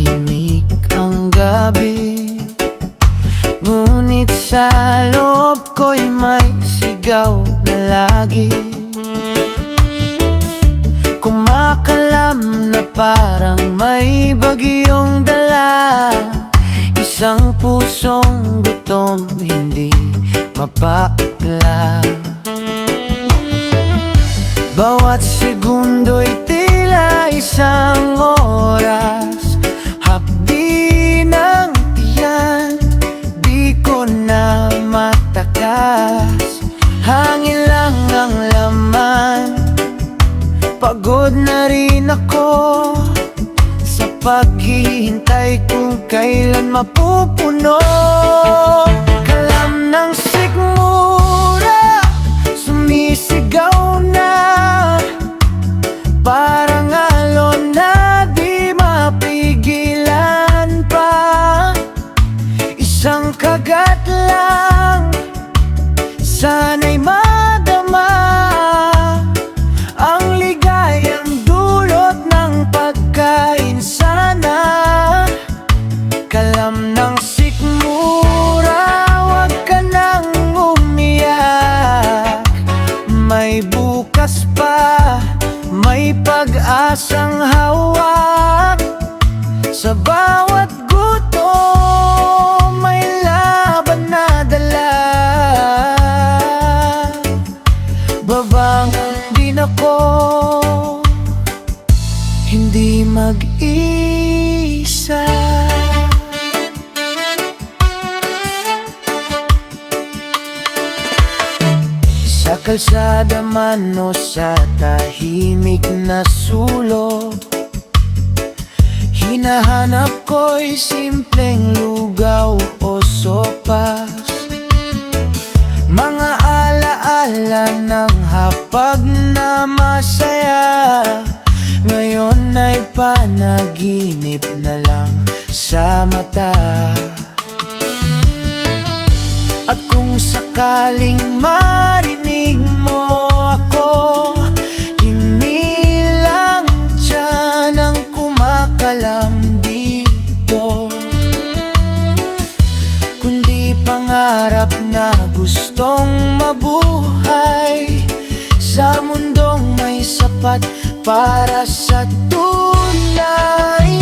tahimik ang gabi, ngunit sa loob ko'y may sigaw na lagi kumakalam na parang may bagyong dala. Isang pusong gutom hindi mapakla. Bawat segundo'y tila isang oras, hapdi ng tiyan, di ko na matakas. Hangin lang ang laman, pagod na rin ako sa paghihintay kung kailan mapupuno. Kalam ng sikmura, sumisigaw na, parang alon na di mapigilan pa. Isang kagat lang, sana'y madama ang ligayang dulot ng pagkain sana. Kalam ng sikmura, wag ka nang umiyak, may bukas pa, may pag-asang hawak. Sa bawat gutom may laban na dala. Babangon din ako, hindi mag-isa. Sa kalsada man o sa tahimik na sulok, hinahanap ko'y simpleng lugaw o sopas, mga alaala ng hapag na masaya. Ngayon ay panaginip na lang sa mata. At kung sakaling marinig mo ako, inilang tiyan ang kumakalam dito, kundi pangarap na gustong mabuhay sa mundong may sapat para sa tunay